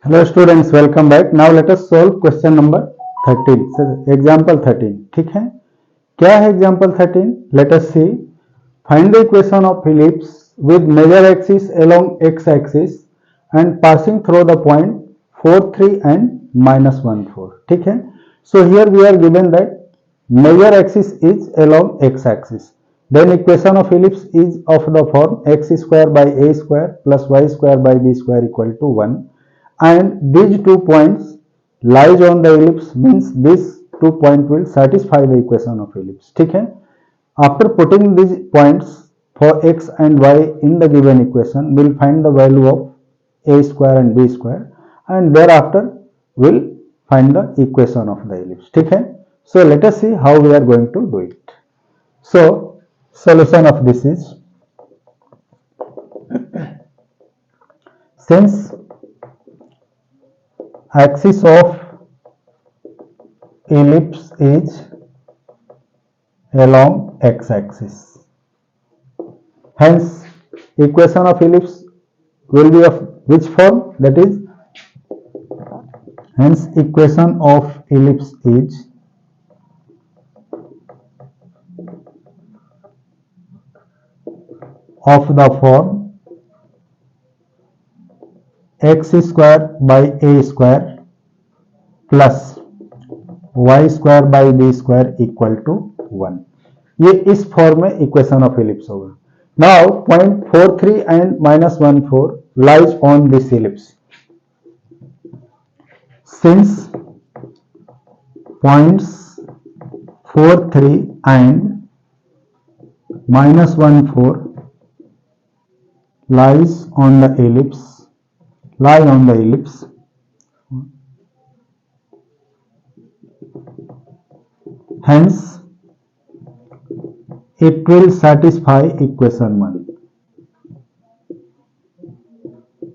Hello students, welcome back. Now let us solve question number 13. So, example 13. ठीक है, क्या है example 13? Let us see. Find the equation of ellipse with major axis along x-axis and passing through the point 4, 3 and minus 1, 4. ठीक है. So here we are given that major axis is along x-axis. Then equation of ellipse is of the form x square by a square plus y square by b square equal to 1. And these 2 points lies on the ellipse means this 2 point will satisfy the equation of ellipse. ठीक है. After putting these points for x and y in the given equation, we'll find the value of a square and b square, and thereafter we'll find the equation of the ellipse. ठीक है. So let us see how we are going to do it. So solution of this is, since axis of ellipse is along x-axis, hence equation of ellipse will be of which form? That is, hence equation of ellipse is of the form x square by a square plus y square by b square equal to 1. ये इस form में equation of ellipse होगा. Now point 4, 3 and minus 1, 4 lies on this ellipse. Since points 4, 3 and minus 1, 4 lie on the ellipse, hence it will satisfy equation 1.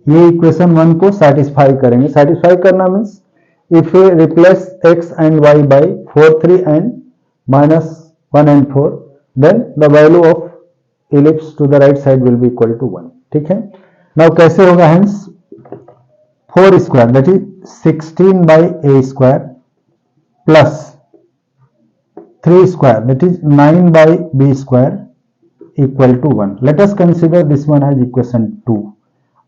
ये equation 1 को satisfy करेंगे. satisfy करना means if we replace x and y by 4, 3 and minus 1 and 4, then the value of ellipse to the right side will be equal to 1. ठीक है. Now कैसे होगा? hence 4 square that is 16 by a square plus 3 square that is 9 by b square equal to 1. Let us consider this one as equation 2.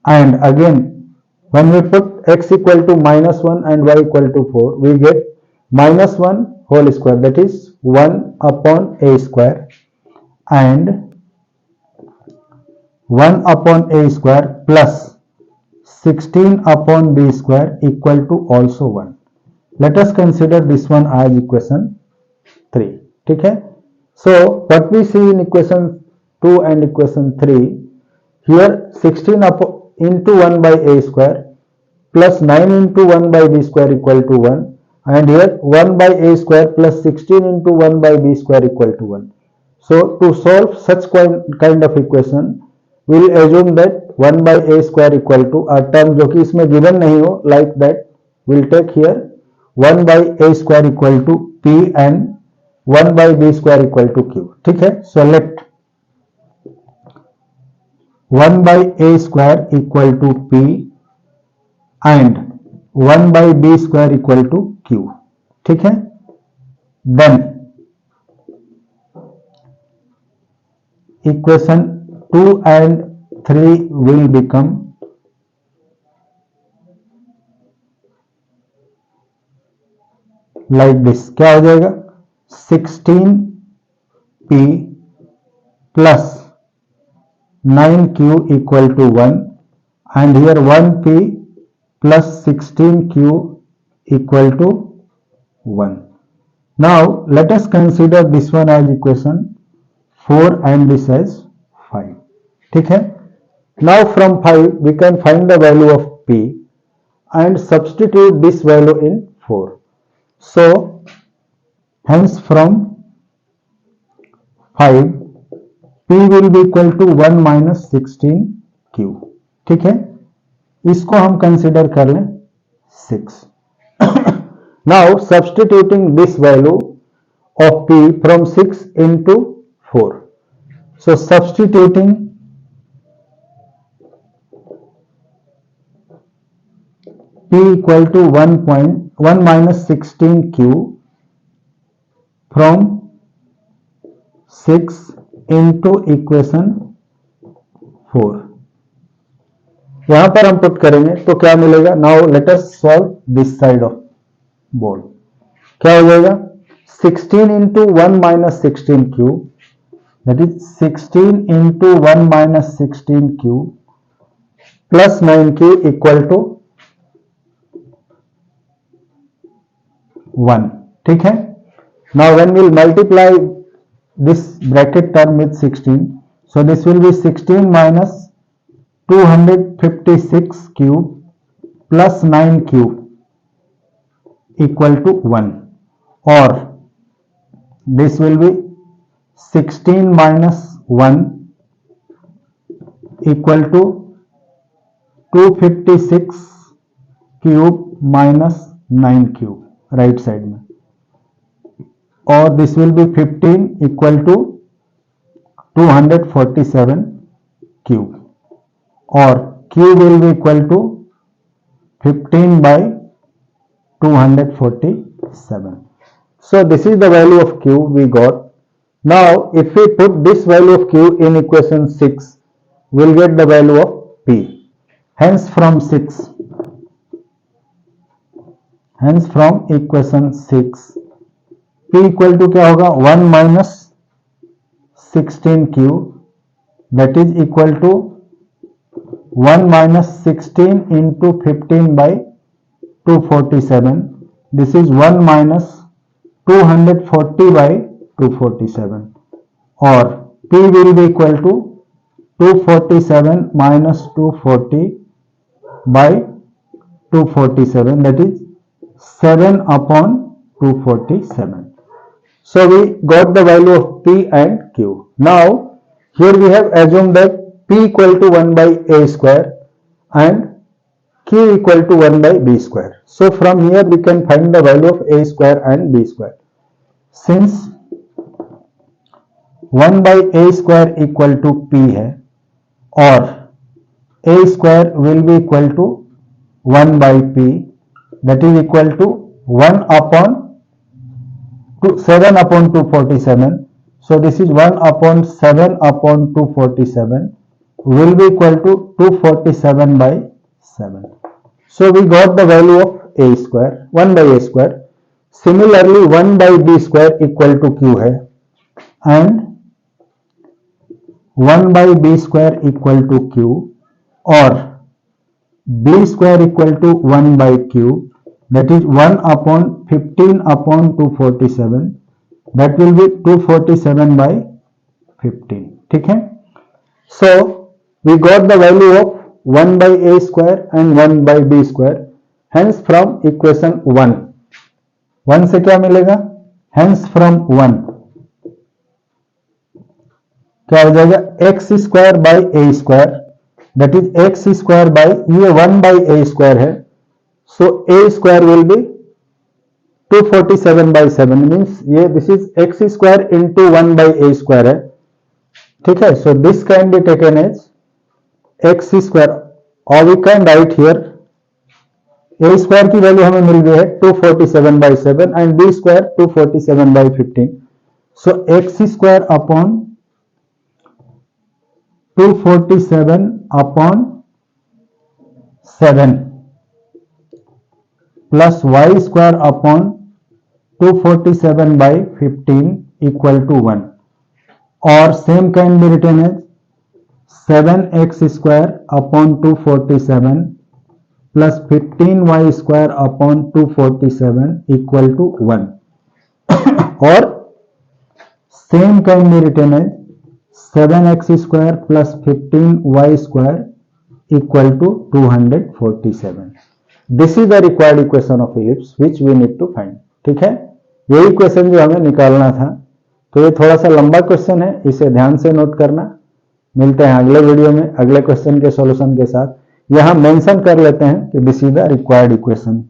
And again, when we put x equal to minus 1 and y equal to 4, we get minus 1 whole square, that is 1 upon a square, and 1 upon a square plus 16 upon b square equal to also 1. Let us consider this one as equation 3. ठीक है. So what we see in equation 2 and equation 3, here 16 into 1 by a square plus 9 into 1 by b square equal to 1, and here 1 by a square plus 16 into 1 by b square equal to 1. So to solve such kind of equation, we will assume that 1 by a square equal to a term जो कि इसमें given नहीं हो, like that we will take here 1 by a square equal to p and 1 by b square equal to q. ठीक है. So let 1 by a square equal to p and 1 by b square equal to q. ठीक है. Then equation 2 and 3 will become like this. क्या हो जाएगा? 16p plus 9q equal to 1, and here 1p plus 16q equal to 1. Now let us consider this one as equation 4 and this as 5. ठीक है. Now from 5 we can find the value of p and substitute this value in 4. So hence from 5 p will be equal to 1 minus 16q. ठीक है. इसको हम consider कर लें 6. Now substituting this value of p from 6 into 4. So substituting P equal to 1 minus 16Q from 6 into equation 4। यहां पर हम put करेंगे तो क्या मिलेगा? Now let us solve this side of board. क्या हो जाएगा? 16 into 1 minus 16Q, that is 16 into 1 minus 16Q plus 9Q equal to 1। ठीक है। Now when we'll multiply this bracket term with 16, so this will be 16 minus 256 cube plus 9 cube equal to 1, or this will be 16 minus 1 equal to 256 cube minus 9 cube right side में, or this will be 15 equal to 247 cube, or cube will be equal to 15 by 247. So this is the value of Q we got. Now if we put this value of Q in equation 6, we'll get the value of P. Hence from equation 6, P equal to क्या होगा? 1 minus 16Q, that is equal to 1 minus 16 into 15 by 247. This is 1 minus 240 by 247, or P will be equal to 247 minus 240 by 247, that is 7 upon 247. So we got the value of P and Q. Now here we have assumed that P equal to 1 by A square and Q equal to 1 by B square. So from here we can find the value of A square and B square. Since 1 by A square equal to P है, और A square will be equal to 1 by P, that is equal to 1 upon 7 upon 247. So this is 1 upon 7 upon 247 will be equal to 247 by 7. So we got the value of A square, 1 by A square. Similarly 1 by B square equal to Q है, and 1 by B square equal to Q, or B square equal to 1 by Q, that is 1 upon 15 upon 247, that will be 247 by 15. ठीक है। So we got the value of 1 by A square and 1 by B square. Hence from equation 1 से क्या मिलेगा? Hence from 1 क्या हो जाएगा? x square by A square, that is x square by, ये 1 by A square है, so A square will be 247 by 7, means ये this is x square into 1 by A square है। ठीक है। So this can be taken as x square, और we can write here A square की value हमें मिल गई है 247 by 7 and B square 247 by 15। So x square upon 247 upon 7 plus y square upon 247 by 15 equal to 1, or same can be written as 7x square upon 247 plus 15y square upon 247 equal to 1, or same can be written as 7x square plus 15y square equal to 247. This is the required equation of ellipse which we need to find. ठीक है। यही question जो हमें निकालना था। तो ये थोड़ा सा लंबा क्वेश्चन है, इसे ध्यान से नोट करना। मिलते हैं अगले वीडियो में अगले क्वेश्चन के सॉल्यूशन के साथ। यहां मेंशन कर लेते हैं कि this is the required equation,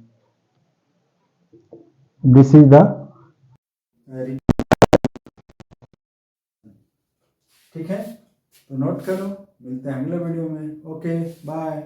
this is the. ठीक है, तो नोट करो। मिलते हैं अगले वीडियो में। Okay, bye.